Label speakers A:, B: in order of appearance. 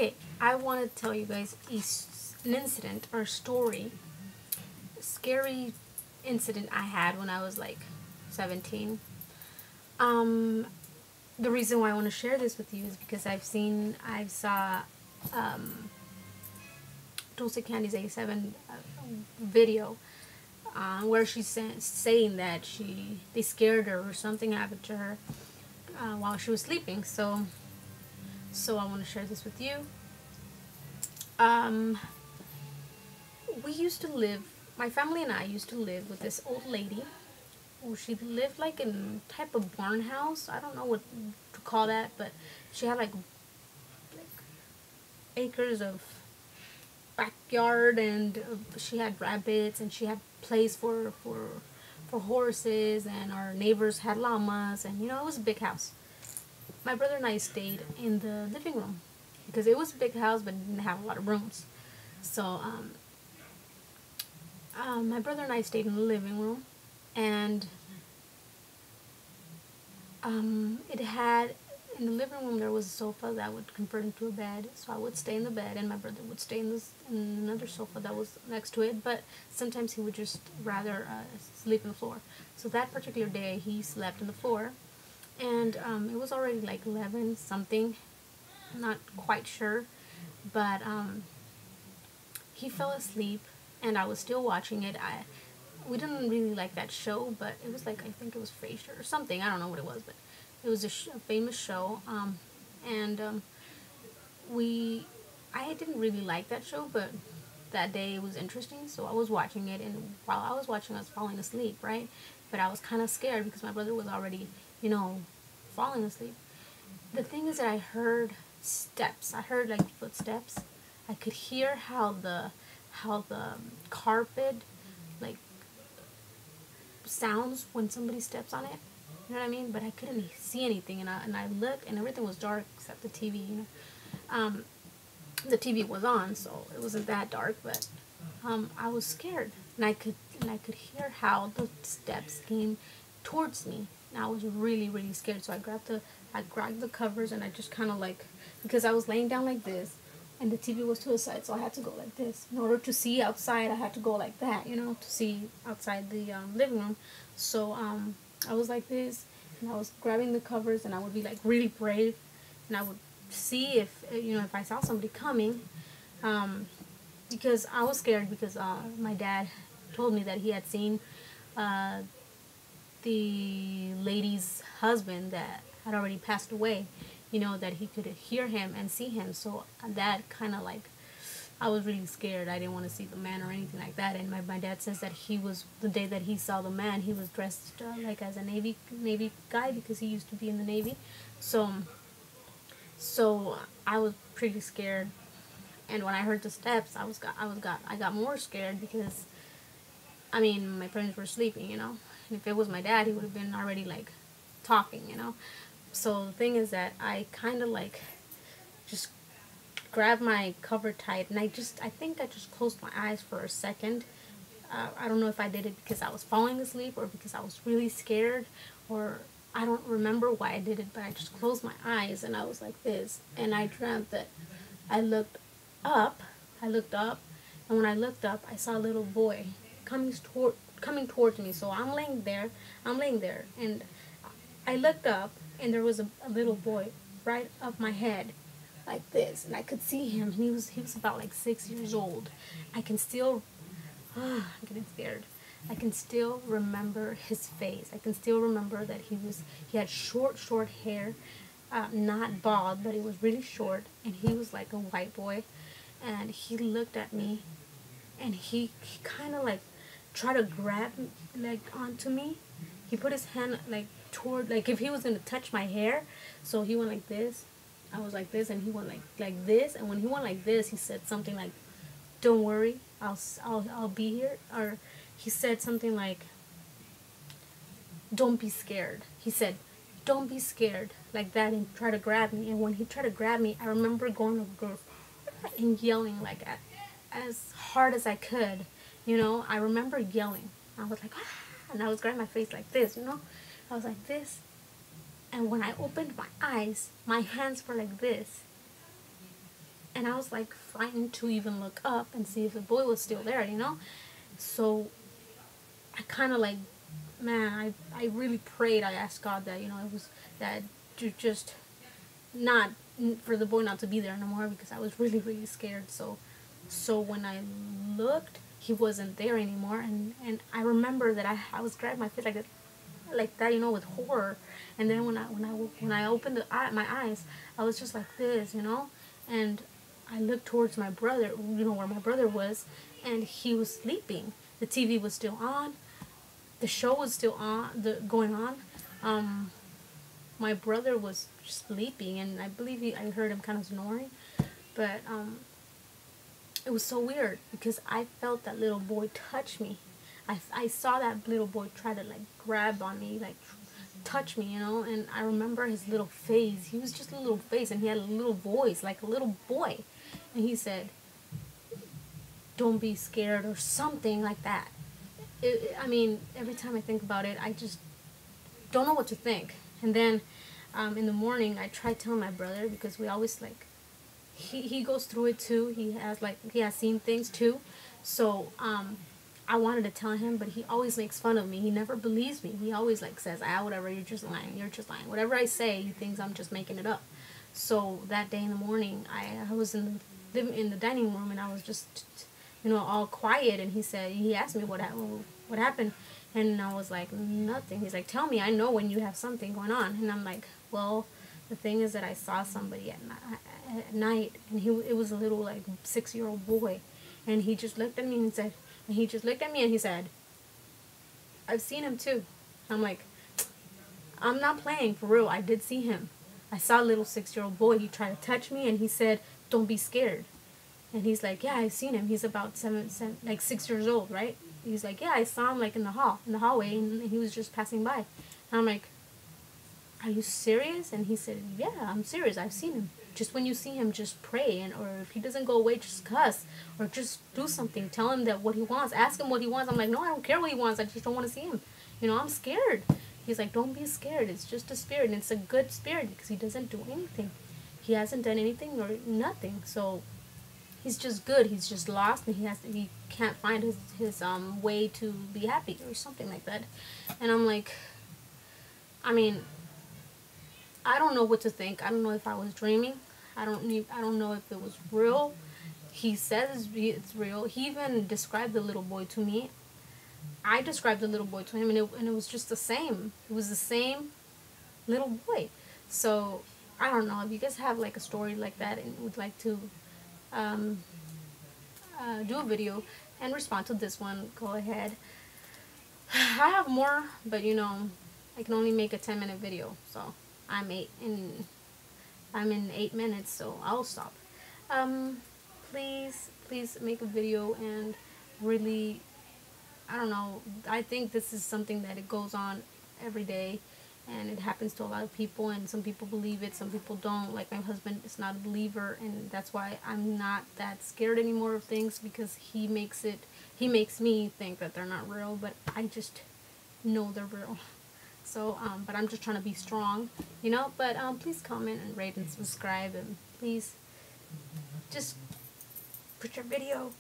A: Okay, I want to tell you guys an incident or a story, a scary incident I had when I was like 17. Um, the reason why I want to share this with you is because I saw Dulce Candy's 87 video where she's saying that they scared her or something happened to her while she was sleeping. So I want to share this with you. Um, we used to live, my family and I used to live with this old lady. She lived like in type of barn house. I don't know what to call that, but she had like acres of backyard, and she had rabbits, and she had place for horses, and our neighbors had llamas, and it was a big house. My brother and I stayed in the living room because it was a big house, but it didn't have a lot of rooms. So my brother and I stayed in the living room, and it had, in the living room there was a sofa that would convert into a bed. So I would stay in the bed, and my brother would stay in another sofa that was next to it. But sometimes he would just rather sleep on the floor. So that particular day he slept on the floor, and it was already like 11 something, not quite sure, but he fell asleep, and I was still watching it. We didn't really like that show, but it was like, I think it was Frasier or something. I don't know what it was, but it was a famous show. And I didn't really like that show, but that day it was interesting, so I was watching it, and while I was watching, I was falling asleep, right? But I was kind of scared because my brother was already, falling asleep. The thing is that I heard steps. I heard like footsteps. I could hear how the carpet like sounds when somebody steps on it. You know what I mean? But I couldn't see anything, and I looked, and everything was dark except the TV. The TV was on, so it wasn't that dark. But I was scared, and I could hear how the steps came towards me, and I was really really scared. So I grabbed the covers, and I just kind of like, because I was laying down like this, and the TV was to the side, so I had to go like this. In order to see outside, I had to go like that, to see outside the living room. So I was like this, and I was grabbing the covers, and I would be like really brave, and I would see if I saw somebody coming, because I was scared because my dad told me that he had seen the lady's husband that had already passed away, that he could hear him and see him. So that kind of like, I was really scared. I didn't want to see the man or anything like that. And my dad says that the day that he saw the man, he was dressed like as a Navy guy, because he used to be in the Navy. So I was pretty scared. And when I heard the steps, I got more scared because, I mean, my parents were sleeping, And if it was my dad, he would have been already like talking. So the thing is that I kind of like just grabbed my cover tight, and I think I just closed my eyes for a second. I don't know if I did it because I was falling asleep or because I was really scared, or I don't remember why I did it, but I just closed my eyes, and I was like this, and I dreamt that I looked up, and when I looked up, I saw a little boy coming towards me. So I'm laying there, and I looked up, and there was a little boy right up my head, like this, and I could see him. He was about like 6 years old. I can still, I'm getting scared. I can still remember his face. I can still remember that he had short hair, not bald, but it was really short, and he was like a white boy, and he looked at me, and he kind of like tried to grab like onto me. He put his hand like toward, like if he was gonna touch my hair. So he went like this. I was like this, and he went like this. And when he went like this, he said something like, "Don't worry, I'll be here." Or he said something like, "Don't be scared." He said, "Don't be scared," like that, and try to grab me. And when he tried to grab me, I remember going over and yelling like as hard as I could. I remember yelling. I was like, ah, and I was grabbing my face like this. I was like this. And when I opened my eyes, my hands were like this. And I was like frightened to even look up and see if the boy was still there, you know? So I kind of like, man, I really prayed. I asked God that, you know, it was that to just not, for the boy not to be there no more, because I was really, really scared. So when I looked, he wasn't there anymore. And I remember that I was grabbing my face like that, you know, with horror. And then when I opened my eyes, I was just like this, you know, and I looked towards my brother, you know, where my brother was, and he was sleeping. The TV was still on, the show was still on, going on. Um, my brother was sleeping, and I believe I heard him kind of snoring, but it was so weird because I felt that little boy touch me. I saw that little boy try to like grab on me, like touch me, you know, and I remember his little face. He was just a little face, and he had a little voice, like a little boy. And he said, "Don't be scared," or something like that. I mean, every time I think about it, I just don't know what to think. And then in the morning, I tried telling my brother, because we always like, he goes through it too. He has seen things too. So I wanted to tell him, but he always makes fun of me. He never believes me. He always like says, "Ah, whatever, you're just lying. You're just lying." Whatever I say, he thinks I'm just making it up. So that day in the morning, I was in the dining room, and I was just, you know, all quiet. And he asked me what happened, and I was like, nothing. He's like, "Tell me. I know when you have something going on." And I'm like, well, the thing is that I saw somebody at night, and it was a little like 6-year-old boy, and he just looked at me and said, "I've seen him too." I'm like, I'm not playing, for real. I did see him. I saw a little 6-year-old boy. He tried to touch me, and he said, "Don't be scared." And he's like, "Yeah, I've seen him. He's about like 6 years old, right?" He's like, "Yeah, I saw him like in the hallway, and he was just passing by." And I'm like, "Are you serious?" And he said, "Yeah, I'm serious. I've seen him. Just when you see him, just pray, and or if he doesn't go away, just cuss, or just do something. Tell him that what he wants. Ask him what he wants." I'm like, "No, I don't care what he wants. I just don't want to see him. You know, I'm scared." He's like, "Don't be scared. It's just a spirit, and it's a good spirit because he doesn't do anything. He hasn't done anything or nothing. So he's just good. He's just lost, and he can't find his way to be happy or something like that." And I'm like, I mean, I don't know what to think. I don't know if I was dreaming. I don't know if it was real. He says it's real. He even described the little boy to me. I described the little boy to him, and it was just the same. It was the same little boy. So I don't know if you guys have like a story like that and would like to um, do a video and respond to this one, go ahead. I have more, but you know, I can only make a 10-minute video, so I'm in 8 minutes, so I'll stop. Um, please make a video, and really, I don't know, I think this is something that it goes on every day, and it happens to a lot of people, and some people believe it, some people don't. Like my husband is not a believer, and that's why I'm not that scared anymore of things, because he makes me think that they're not real, but I just know they're real. So, but I'm just trying to be strong, you know. But please comment and rate and subscribe, and please just put your video,